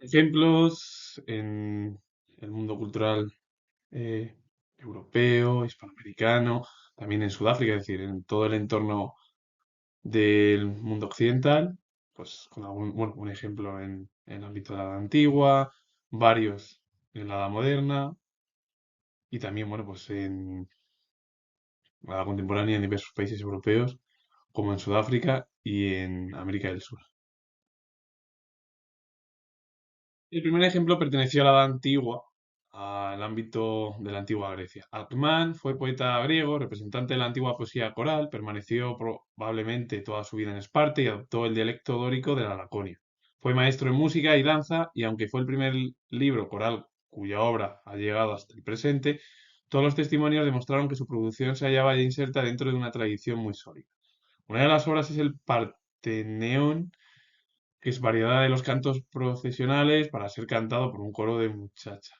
Ejemplos en el mundo cultural eh, europeo, hispanoamericano, también en Sudáfrica, es decir, en todo el entorno del mundo occidental, pues con algún, bueno, un ejemplo en el ámbito de la Edad Antigua, varios en la Edad Moderna y también, bueno, pues en la Edad Contemporánea en diversos países europeos, como en Sudáfrica y en América del Sur. El primer ejemplo perteneció a la Edad Antigua, al ámbito de la antigua Grecia. Alcmán fue poeta griego, representante de la antigua poesía coral, permaneció probablemente toda su vida en Esparta y adoptó el dialecto dórico de la Laconia. Fue maestro en música y danza y aunque fue el primer libro coral cuya obra ha llegado hasta el presente, todos los testimonios demostraron que su producción se hallaba ya inserta dentro de una tradición muy sólida. Una de las obras es el Parteneón, que es variedad de los cantos procesionales para ser cantado por un coro de muchacha.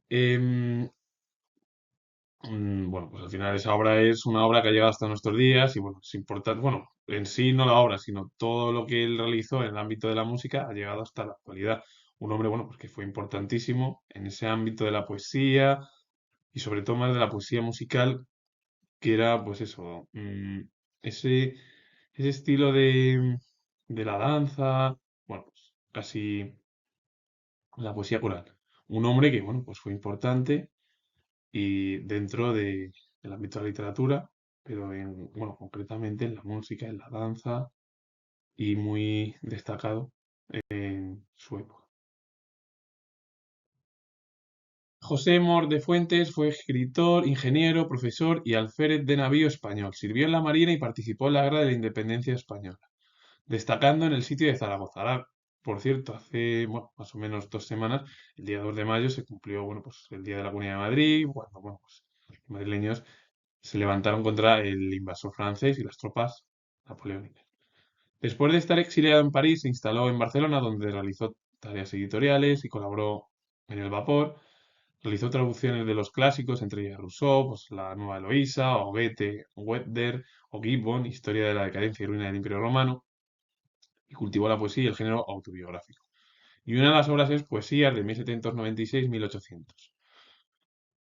Em, bueno, pues al final esa obra es una obra que ha llegado hasta nuestros días y bueno, es importante, bueno, en sí no la obra, sino todo lo que él realizó en el ámbito de la música ha llegado hasta la actualidad. Un hombre, bueno, pues que fue importantísimo en ese ámbito de la poesía y sobre todo más de la poesía musical, que era pues eso, ese, ese estilo de la danza, bueno, pues casi la poesía coral. Un hombre que, bueno, pues fue importante y dentro del ámbito de la literatura, pero en, bueno, concretamente en la música, en la danza y muy destacado en su época. José Mor de Fuentes fue escritor, ingeniero, profesor y alférez de navío español. Sirvió en la Marina y participó en la Guerra de la Independencia Española, destacando en el sitio de Zaragoza. Ahora, por cierto, hace bueno, más o menos 2 semanas, el día 2 de mayo, se cumplió bueno, pues, el Día de la Comunidad de Madrid, cuando bueno, pues, los madrileños se levantaron contra el invasor francés y las tropas napoleónicas. Después de estar exiliado en París, se instaló en Barcelona, donde realizó tareas editoriales y colaboró en El Vapor. Realizó traducciones de los clásicos, entre ellas Rousseau, pues, La Nueva Eloísa, o Goethe, o Werther, o Gibbon, Historia de la decadencia y ruina del Imperio Romano, y cultivó la poesía y el género autobiográfico. Y una de las obras es Poesías de 1796-1800.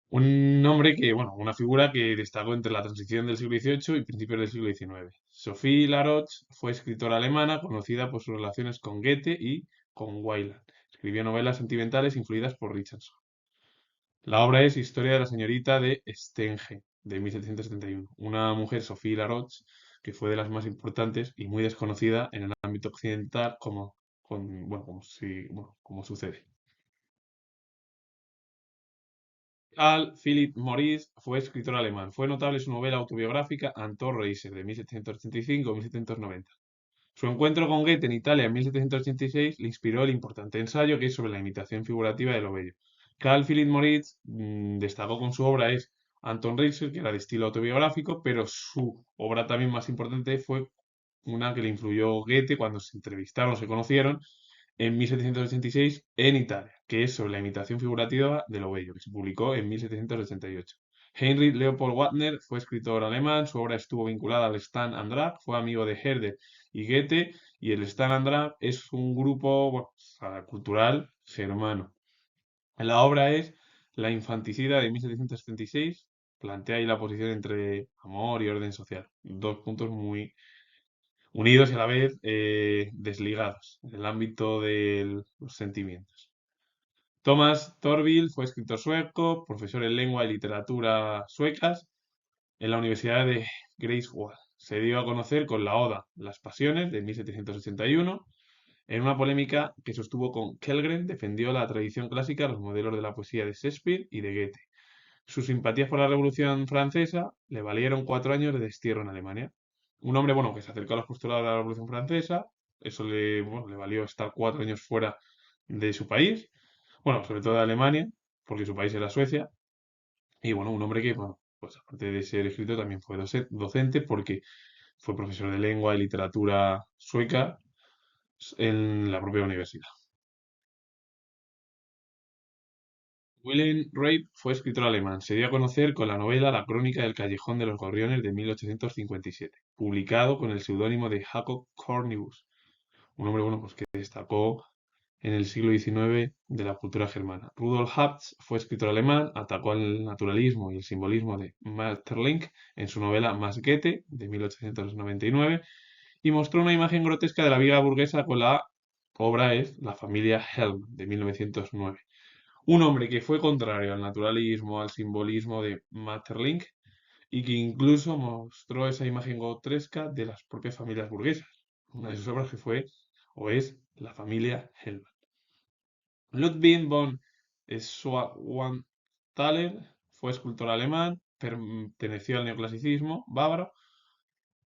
Un nombre que, bueno, una figura que destacó entre la transición del siglo XVIII y principios del siglo XIX. Sophie Laroche fue escritora alemana conocida por sus relaciones con Goethe y con Wieland. Escribió novelas sentimentales influidas por Richardson. La obra es Historia de la señorita de Stenge, de 1771. Una mujer, Sophie Laroche, que fue de las más importantes y muy desconocida en el ámbito occidental, bueno, bueno, como sucede. Carl Philipp Maurice fue escritor alemán. Fue notable su novela autobiográfica Anton Reiser de 1785-1790. Su encuentro con Goethe en Italia en 1786 le inspiró el importante ensayo que es sobre la imitación figurativa de lo bello. Carl Philipp Moritz destacó con su obra es Anton Reiser, que era de estilo autobiográfico, pero su obra también más importante fue una que le influyó Goethe cuando se entrevistaron, se conocieron en 1786 en Italia, que es sobre la imitación figurativa de lo bello, que se publicó en 1788. Heinrich Leopold Wagner fue escritor alemán, su obra estuvo vinculada al Stan fue amigo de Herder y Goethe, y el Stan es un grupo bueno, cultural germano. La obra es La infanticida de 1776, plantea ahí la posición entre amor y orden social, dos puntos muy unidos y a la vez desligados en el ámbito de los sentimientos. Thomas Thorville fue escritor sueco, profesor en lengua y literatura suecas en la Universidad de Greifswald. Se dio a conocer con la Oda Las Pasiones de 1781. En una polémica que sostuvo con Kellgren, defendió la tradición clásica, los modelos de la poesía de Shakespeare y de Goethe. Sus simpatías por la Revolución Francesa le valieron 4 años de destierro en Alemania. Un hombre, bueno, que se acercó a los postulados de la Revolución Francesa, eso bueno, le valió estar 4 años fuera de su país, bueno, sobre todo de Alemania, porque su país era Suecia, y bueno, un hombre que, bueno, pues aparte de ser escritor también fue docente porque fue profesor de lengua y literatura sueca en la propia universidad. Wilhelm Reip fue escritor alemán. Se dio a conocer con la novela La crónica del callejón de los gorriones de 1857, publicado con el seudónimo de Jacob Cornelius. Un hombre, bueno, pues que destacó en el siglo XIX de la cultura germana. Rudolf Habs fue escritor alemán, atacó al naturalismo y el simbolismo de Maeterlinck en su novela Más Goethe de 1899 y mostró una imagen grotesca de la vida burguesa con la obra es La familia Hellman de 1909. Un hombre que fue contrario al naturalismo, al simbolismo de Maeterlinck y que incluso mostró esa imagen grotesca de las propias familias burguesas. Una de sus obras que fue o es La familia Hellman. Ludwig von Schwanthaler fue escultor alemán, perteneció al neoclasicismo bávaro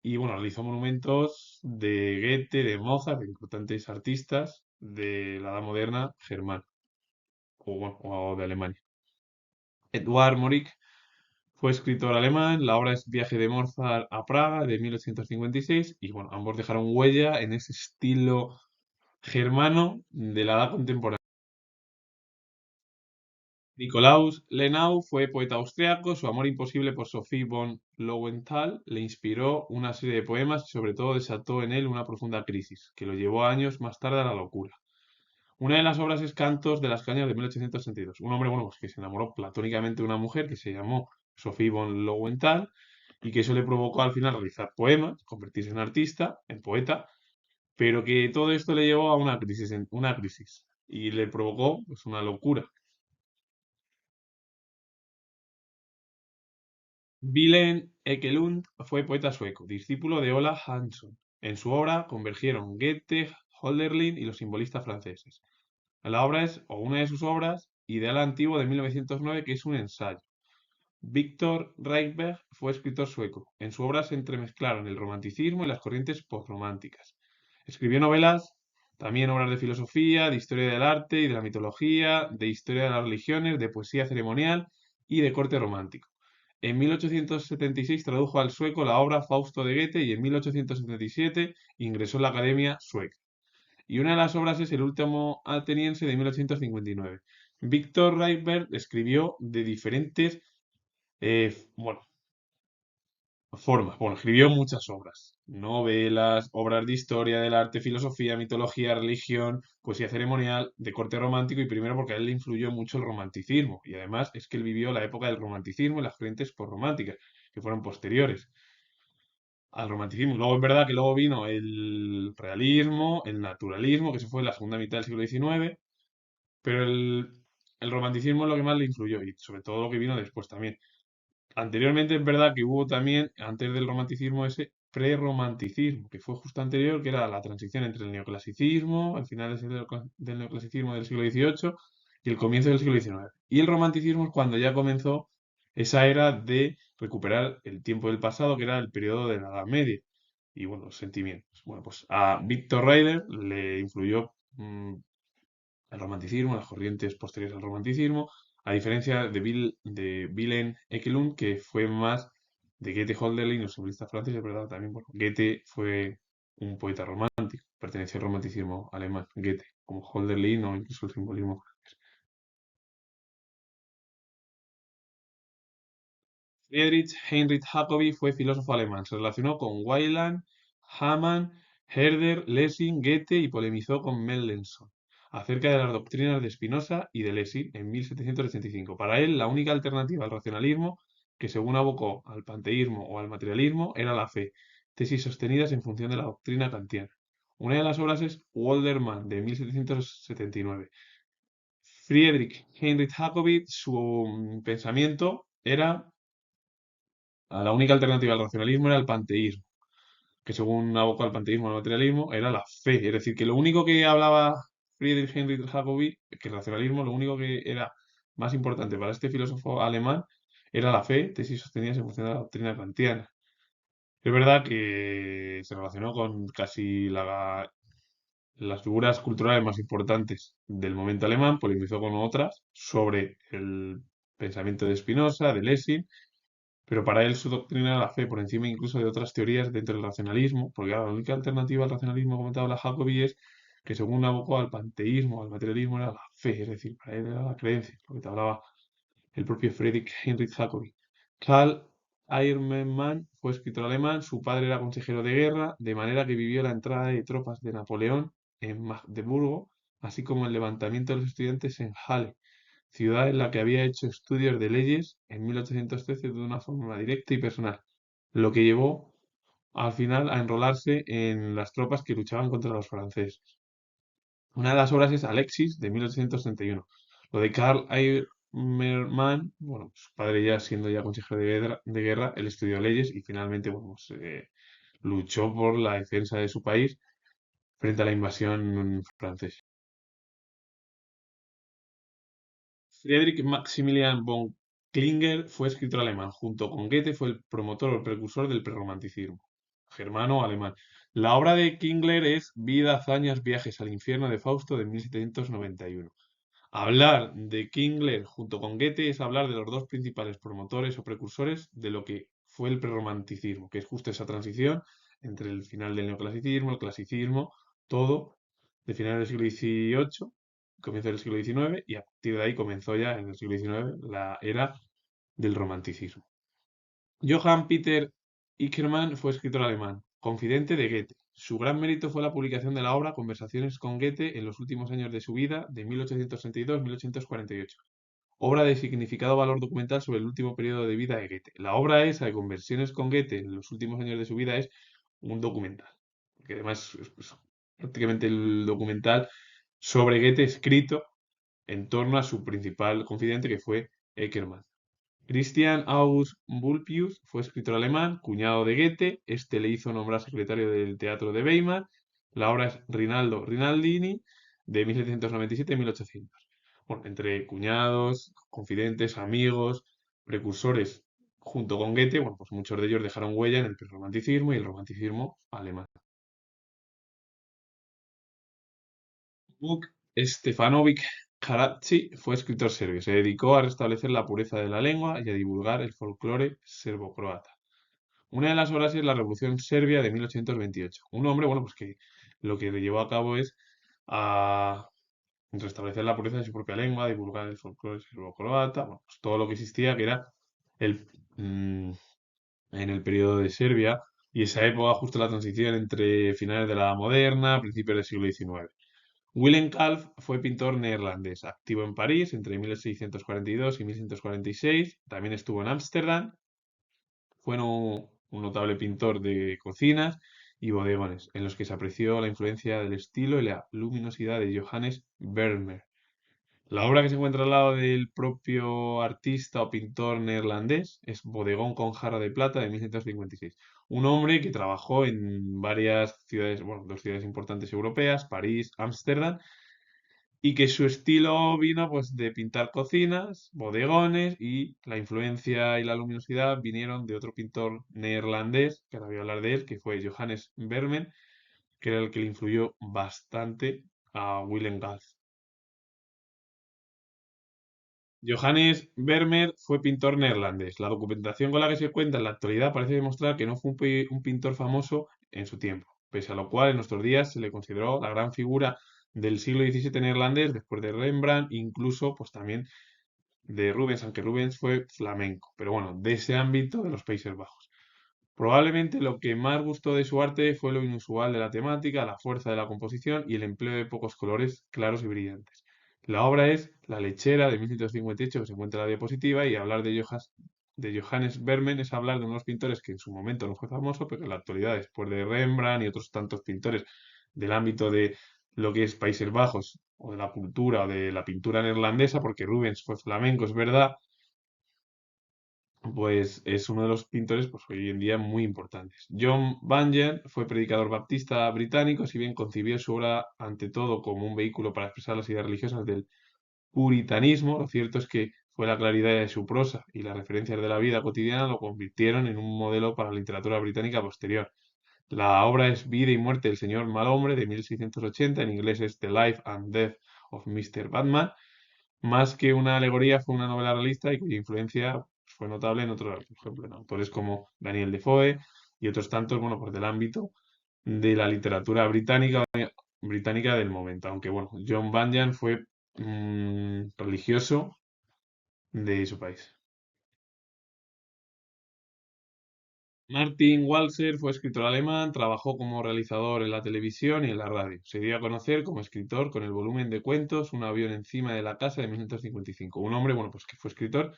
y bueno, realizó monumentos de Goethe, de Mozart, de importantes artistas de la Edad Moderna germana o de Alemania. Edward Morik fue escritor alemán, la obra es Viaje de Mozart a Praga de 1856 y bueno, ambos dejaron huella en ese estilo germano de la edad contemporánea. Nikolaus Lenau fue poeta austriaco, su amor imposible por Sophie von Lowenthal le inspiró una serie de poemas y sobre todo desató en él una profunda crisis, que lo llevó años más tarde a la locura. Una de las obras es Cantos de las Cañas de 1862. Un hombre, bueno, pues que se enamoró platónicamente de una mujer que se llamó Sophie von Lowenthal y que eso le provocó al final realizar poemas, convertirse en artista, en poeta, pero que todo esto le llevó a una crisis y le provocó pues una locura. Wilhelm Ekelund fue poeta sueco, discípulo de Ola Hansson. En su obra convergieron Goethe, Hölderlin y los simbolistas franceses. La obra es, o una de sus obras, Ideal Antiguo de 1909, que es un ensayo. Victor Reichberg fue escritor sueco. En su obra se entremezclaron el romanticismo y las corrientes postrománticas. Escribió novelas, también obras de filosofía, de historia del arte y de la mitología, de historia de las religiones, de poesía ceremonial y de corte romántico. En 1876 tradujo al sueco la obra Fausto de Goethe y en 1877 ingresó en la Academia Sueca. Y una de las obras es El último ateniense de 1859. Víctor Reichberg escribió de diferentes bueno, formas. Bueno, escribió muchas obras. Novelas, obras de historia del arte, filosofía, mitología, religión, poesía ceremonial, de corte romántico y primero porque a él le influyó mucho el romanticismo. Y además es que él vivió la época del romanticismo y las corrientes posrománticas, que fueron posteriores al romanticismo. Luego es verdad que luego vino el realismo, el naturalismo, que se fue en la segunda mitad del siglo XIX, pero el romanticismo es lo que más le influyó y sobre todo lo que vino después también. Anteriormente es verdad que hubo también, antes del romanticismo, ese prerromanticismo, que fue justo anterior, que era la transición entre el neoclasicismo, al final del neoclasicismo del siglo XVIII y el comienzo del siglo XIX. Y el romanticismo es cuando ya comenzó esa era de recuperar el tiempo del pasado, que era el periodo de la Edad Media. Y bueno, los sentimientos. Bueno, pues a Victor Reiter le influyó el romanticismo, las corrientes posteriores al romanticismo, a diferencia de Wilhelm Ekelund, que fue más de Goethe, Hölderlin, los simbolistas franceses, ¿verdad? También, bueno, Goethe fue un poeta romántico, perteneció al romanticismo alemán, Goethe, como Hölderlin o incluso el simbolismo. Friedrich Heinrich Jacobi fue filósofo alemán, se relacionó con Wieland, Hamann, Herder, Lessing, Goethe y polemizó con Mendelssohn acerca de las doctrinas de Spinoza y de Lessing en 1785. Para él, la única alternativa al racionalismo, que según abocó al panteísmo o al materialismo, era la fe, tesis sostenidas en función de la doctrina kantiana. Una de las obras es Waldermann, de 1779. Friedrich Heinrich Jacobi, su pensamiento era la única alternativa al racionalismo era el panteísmo, que según abocó al panteísmo al materialismo era la fe. Es decir, que lo único que hablaba Friedrich Heinrich Jacobi, que el racionalismo, lo único que era más importante para este filósofo alemán era la fe, tesis sostenidas en función de la doctrina kantiana. Es verdad que se relacionó con casi las figuras culturales más importantes del momento alemán, polemizó con otras sobre el pensamiento de Spinoza, de Lessing, pero para él su doctrina era la fe, por encima incluso de otras teorías dentro del racionalismo, porque claro, la única alternativa al racionalismo comentado la Jacobi es que según abocó al panteísmo, al materialismo, era la fe, es decir, para él era la creencia, lo que te hablaba el propio Friedrich Heinrich Jacobi. Karl Eymermann fue escritor alemán, su padre era consejero de guerra, de manera que vivió la entrada de tropas de Napoleón en Magdeburgo así como el levantamiento de los estudiantes en Halle, ciudad en la que había hecho estudios de leyes en 1813 de una forma directa y personal, lo que llevó al final a enrolarse en las tropas que luchaban contra los franceses. Una de las obras es Alexis, de 1831. Lo de Karl Eymermann, bueno, su padre ya siendo ya consejero de guerra, él estudió leyes y finalmente, bueno, pues, luchó por la defensa de su país frente a la invasión francesa. Friedrich Maximilian von Klinger fue escritor alemán. Junto con Goethe fue el promotor o precursor del prerromanticismo, germano-alemán. La obra de Klingler es Vida, hazañas, viajes al infierno de Fausto de 1791. Hablar de Kingler junto con Goethe es hablar de los dos principales promotores o precursores de lo que fue el prerromanticismo, que es justo esa transición entre el final del neoclasicismo, el clasicismo, todo de finales del siglo XVIII, comienzo del siglo XIX, y a partir de ahí comenzó ya en el siglo XIX la era del romanticismo. Johann Peter Ickermann fue escritor alemán, confidente de Goethe. Su gran mérito fue la publicación de la obra Conversaciones con Goethe en los últimos años de su vida, de 1862-1848, obra de significado valor documental sobre el último periodo de vida de Goethe. La obra esa de Conversaciones con Goethe en los últimos años de su vida es un documental, que además es prácticamente el documental sobre Goethe escrito en torno a su principal confidente que fue Eckermann. Christian August Vulpius fue escritor alemán, cuñado de Goethe. Este le hizo nombrar secretario del Teatro de Weimar. La obra es Rinaldo Rinaldini, de 1797 a 1800. Bueno, entre cuñados, confidentes, amigos, precursores, junto con Goethe, bueno, pues muchos de ellos dejaron huella en el prerromanticismo y el romanticismo alemán. Vuk Stefanović Karadžić fue escritor serbio. Se dedicó a restablecer la pureza de la lengua y a divulgar el folclore serbo-croata. Una de las obras es la Revolución Serbia de 1828. Un hombre, bueno, pues que lo que le llevó a cabo es a restablecer la pureza de su propia lengua, divulgar el folclore serbo-croata, bueno, pues todo lo que existía, que era el, mm, en el periodo de Serbia y esa época, justo la transición entre finales de la Edad Moderna, principios del siglo XIX. Willem Kalf fue pintor neerlandés, activo en París entre 1642 y 1646. También estuvo en Ámsterdam. Fue un notable pintor de cocinas y bodegones, en los que se apreció la influencia del estilo y la luminosidad de Johannes Vermeer. La obra que se encuentra al lado del propio artista o pintor neerlandés es Bodegón con jarra de plata de 1656. Un hombre que trabajó en varias ciudades, bueno, dos ciudades importantes europeas, París, Ámsterdam, y que su estilo vino pues de pintar cocinas, bodegones y la influencia y la luminosidad vinieron de otro pintor neerlandés, que ahora voy a hablar de él, que fue Johannes Vermeer, que era el que le influyó bastante a Willem Galf. Johannes Vermeer fue pintor neerlandés. La documentación con la que se cuenta en la actualidad parece demostrar que no fue un pintor famoso en su tiempo, pese a lo cual en nuestros días se le consideró la gran figura del siglo XVII neerlandés, después de Rembrandt, incluso pues también de Rubens, aunque Rubens fue flamenco, pero bueno, de ese ámbito de los Países Bajos. Probablemente lo que más gustó de su arte fue lo inusual de la temática, la fuerza de la composición y el empleo de pocos colores claros y brillantes. La obra es La lechera de 1758, que se encuentra en la diapositiva, y hablar de Johannes Vermeer es hablar de unos pintores que en su momento no fue famoso, pero en la actualidad, después de Rembrandt y otros tantos pintores del ámbito de lo que es Países Bajos, o de la cultura, o de la pintura neerlandesa, porque Rubens fue flamenco, es verdad, pues es uno de los pintores pues, hoy en día muy importantes. John Bunyan fue predicador baptista británico, si bien concibió su obra ante todo como un vehículo para expresar las ideas religiosas del puritanismo, lo cierto es que fue la claridad de su prosa y las referencias de la vida cotidiana lo convirtieron en un modelo para la literatura británica posterior. La obra es Vida y muerte del señor Malhombre de 1680, en inglés es The Life and Death of Mr. Batman. Más que una alegoría, fue una novela realista y cuya influencia fue notable en otros, por ejemplo, en autores como Daniel Defoe y otros tantos, bueno, pues del ámbito de la literatura británica del momento. Aunque, bueno, John Bunyan fue religioso de su país. Martin Walser fue escritor alemán, trabajó como realizador en la televisión y en la radio. Se dio a conocer como escritor con el volumen de cuentos Un avión encima de la casa de 1955. Un hombre, bueno, pues que fue escritor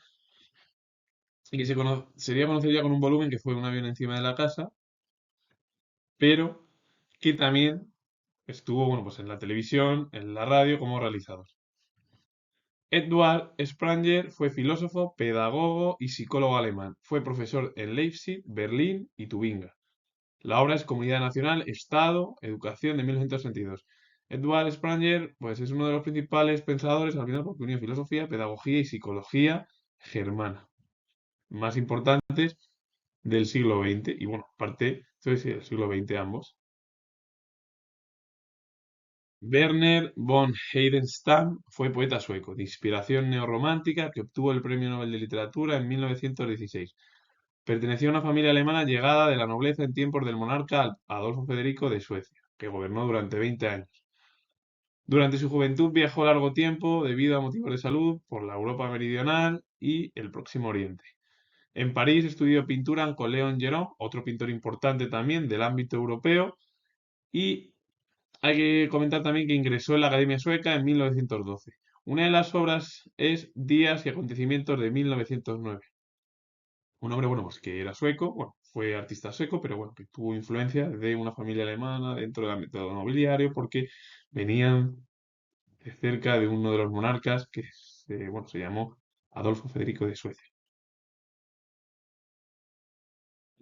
y que sería conocido ya con un volumen que fue Un avión encima de la casa, pero que también estuvo, bueno, pues en la televisión, en la radio como realizador. Edward Spranger fue filósofo, pedagogo y psicólogo alemán. Fue profesor en Leipzig, Berlín y Tubinga. La obra es Comunidad Nacional, Estado, Educación de 1962. Edward Spranger, pues es uno de los principales pensadores al final porque unió filosofía, pedagogía y psicología germana, más importantes del siglo XX. Y bueno, parte del siglo XX ambos. Werner von Heidenstam fue poeta sueco, de inspiración neorromántica, que obtuvo el Premio Nobel de Literatura en 1916. Pertenecía a una familia alemana llegada de la nobleza en tiempos del monarca Adolfo Federico de Suecia, que gobernó durante 20 años. Durante su juventud viajó largo tiempo, debido a motivos de salud, por la Europa meridional y el Próximo Oriente. En París estudió pintura con Léon Gérôme, otro pintor importante también del ámbito europeo, y hay que comentar también que ingresó en la Academia Sueca en 1912. Una de las obras es Días y acontecimientos de 1909. Un hombre, bueno, pues que era sueco, bueno, fue artista sueco, pero bueno, que tuvo influencia de una familia alemana dentro del ámbito nobiliario porque venían de cerca de uno de los monarcas que bueno, se llamó Adolfo Federico de Suecia.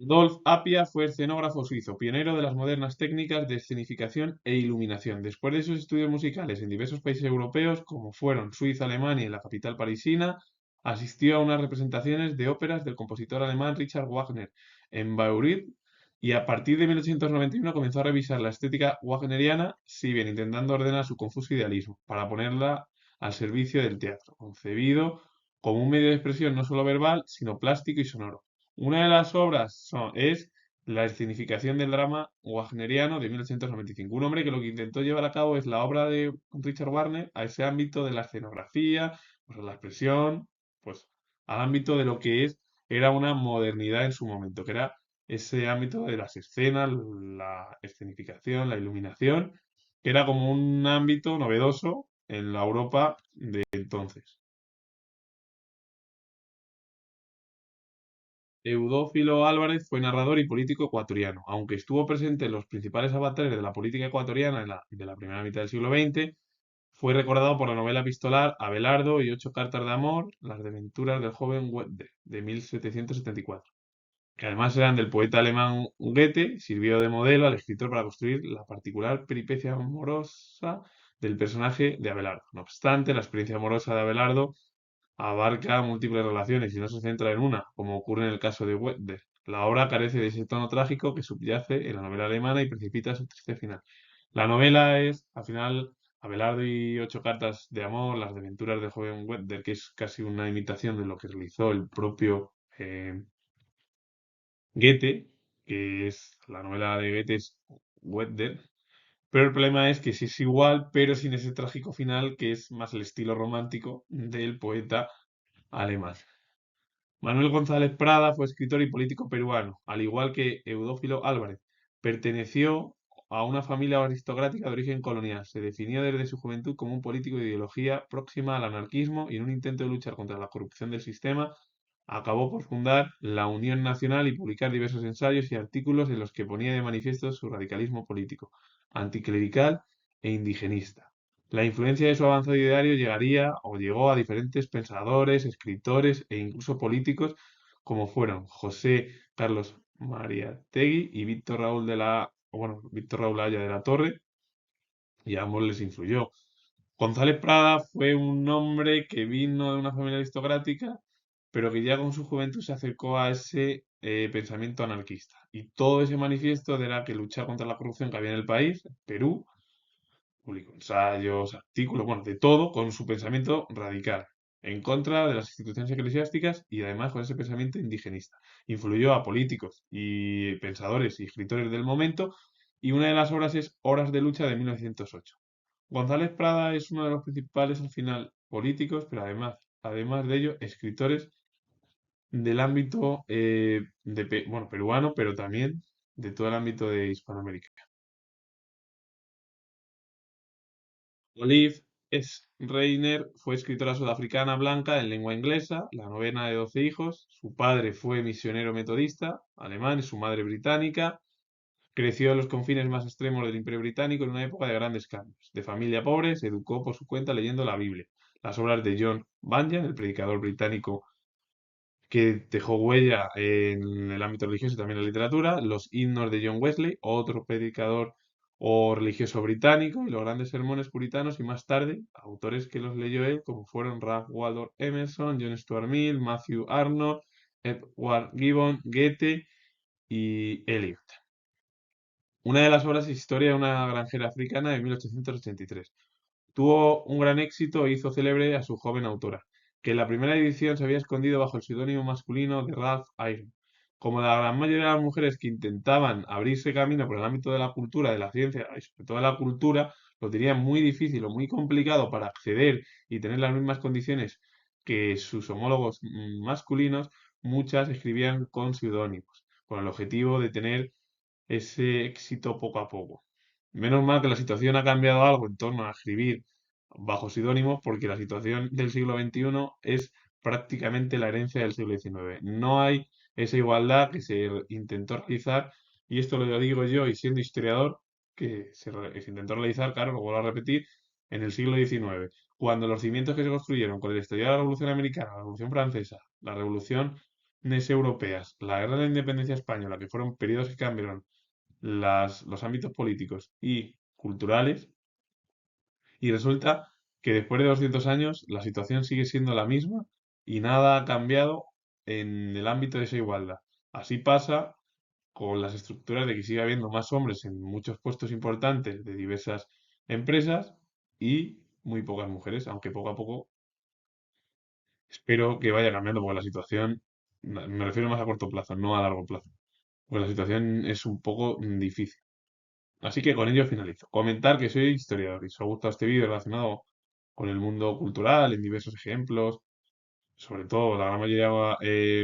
Adolf Appia fue escenógrafo suizo, pionero de las modernas técnicas de escenificación e iluminación. Después de sus estudios musicales en diversos países europeos, como fueron Suiza, Alemania y la capital parisina, asistió a unas representaciones de óperas del compositor alemán Richard Wagner en Bayreuth y a partir de 1891 comenzó a revisar la estética wagneriana, si bien intentando ordenar su confuso idealismo, para ponerla al servicio del teatro, concebido como un medio de expresión no solo verbal, sino plástico y sonoro. Una de las obras es la escenificación del drama wagneriano de 1895. Un hombre que lo que intentó llevar a cabo es la obra de Richard Wagner a ese ámbito de la escenografía, pues a la expresión, pues al ámbito de lo que era una modernidad en su momento, que era ese ámbito de las escenas, la escenificación, la iluminación, que era como un ámbito novedoso en la Europa de entonces. Eudófilo Álvarez fue narrador y político ecuatoriano. Aunque estuvo presente en los principales avatares de la política ecuatoriana de la primera mitad del siglo XX, fue recordado por la novela epistolar Abelardo y Ocho cartas de amor, las desventuras del joven Goethe, de 1774, que además eran del poeta alemán Goethe, sirvió de modelo al escritor para construir la particular peripecia amorosa del personaje de Abelardo. No obstante, la experiencia amorosa de Abelardo abarca múltiples relaciones y no se centra en una, como ocurre en el caso de Werther. La obra carece de ese tono trágico que subyace en la novela alemana y precipita su triste final. La novela es, al final, Abelardo y Ocho cartas de amor, las desventuras del joven Werther, que es casi una imitación de lo que realizó el propio Goethe, que es la novela de Goethe es Werther, pero el problema es que sí es igual, pero sin ese trágico final que es más el estilo romántico del poeta alemán. Manuel González Prada fue escritor y político peruano, al igual que Eudófilo Álvarez. Perteneció a una familia aristocrática de origen colonial. Se definió desde su juventud como un político de ideología próxima al anarquismo y en un intento de luchar contra la corrupción del sistema, acabó por fundar la Unión Nacional y publicar diversos ensayos y artículos en los que ponía de manifiesto su radicalismo político, anticlerical e indigenista. La influencia de su avanzado ideario llegaría o llegó a diferentes pensadores, escritores e incluso políticos como fueron José Carlos Mariátegui y Víctor Raúl Haya de la Torre, y a ambos les influyó. González Prada fue un hombre que vino de una familia aristocrática, pero que ya con su juventud se acercó a ese pensamiento anarquista. Y todo ese manifiesto era que luchar contra la corrupción que había en el país, Perú, publicó ensayos, artículos, bueno, de todo con su pensamiento radical, en contra de las instituciones eclesiásticas y además con ese pensamiento indigenista. Influyó a políticos y pensadores y escritores del momento y una de las obras es Horas de lucha de 1908. González Prada es uno de los principales al final políticos, pero además de ello, escritores del ámbito bueno, peruano, pero también de todo el ámbito de Hispanoamérica. Olive S. Reiner fue escritora sudafricana blanca en lengua inglesa, la novena de 12 hijos. Su padre fue misionero metodista alemán y su madre británica. Creció en los confines más extremos del Imperio Británico en una época de grandes cambios. De familia pobre, se educó por su cuenta leyendo la Biblia, las obras de John Bunyan, el predicador británico que dejó huella en el ámbito religioso y también en la literatura, los himnos de John Wesley, otro predicador o religioso británico, y los grandes sermones puritanos, y más tarde, autores que los leyó él, como fueron Ralph Waldo Emerson, John Stuart Mill, Matthew Arnold, Edward Gibbon, Goethe y Eliot. Una de las obras es Historia de una granjera africana de 1883. Tuvo un gran éxito e hizo célebre a su joven autora, que en la primera edición se había escondido bajo el seudónimo masculino de Ralph Iron. Como la gran mayoría de las mujeres que intentaban abrirse camino por el ámbito de la cultura, de la ciencia y sobre todo de la cultura, lo tenían muy difícil o muy complicado para acceder y tener las mismas condiciones que sus homólogos masculinos, muchas escribían con seudónimos, con el objetivo de tener ese éxito poco a poco. Menos mal que la situación ha cambiado algo en torno a escribir bajo seudónimos, porque la situación del siglo XXI es prácticamente la herencia del siglo XIX. No hay esa igualdad que se intentó realizar, y esto lo digo yo, y siendo historiador, que se intentó realizar, claro, lo vuelvo a repetir, en el siglo XIX, cuando los cimientos que se construyeron con el estallido de la Revolución Americana, la Revolución Francesa, la Revolución europeas, la Guerra de la Independencia Española, que fueron periodos que cambiaron los ámbitos políticos y culturales, y resulta que después de 200 años la situación sigue siendo la misma y nada ha cambiado en el ámbito de esa igualdad. Así pasa con las estructuras de que sigue habiendo más hombres en muchos puestos importantes de diversas empresas y muy pocas mujeres, aunque poco a poco espero que vaya cambiando, porque la situación, me refiero más a corto plazo, no a largo plazo, pues la situación es un poco difícil. Así que con ello finalizo. Comentar que soy historiador y si os ha gustado este vídeo relacionado con el mundo cultural, en diversos ejemplos, sobre todo la gran mayoría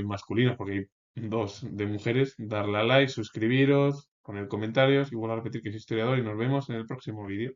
masculinos, porque hay dos de mujeres, darle a like, suscribiros, poner comentarios y vuelvo a repetir que soy historiador y nos vemos en el próximo vídeo.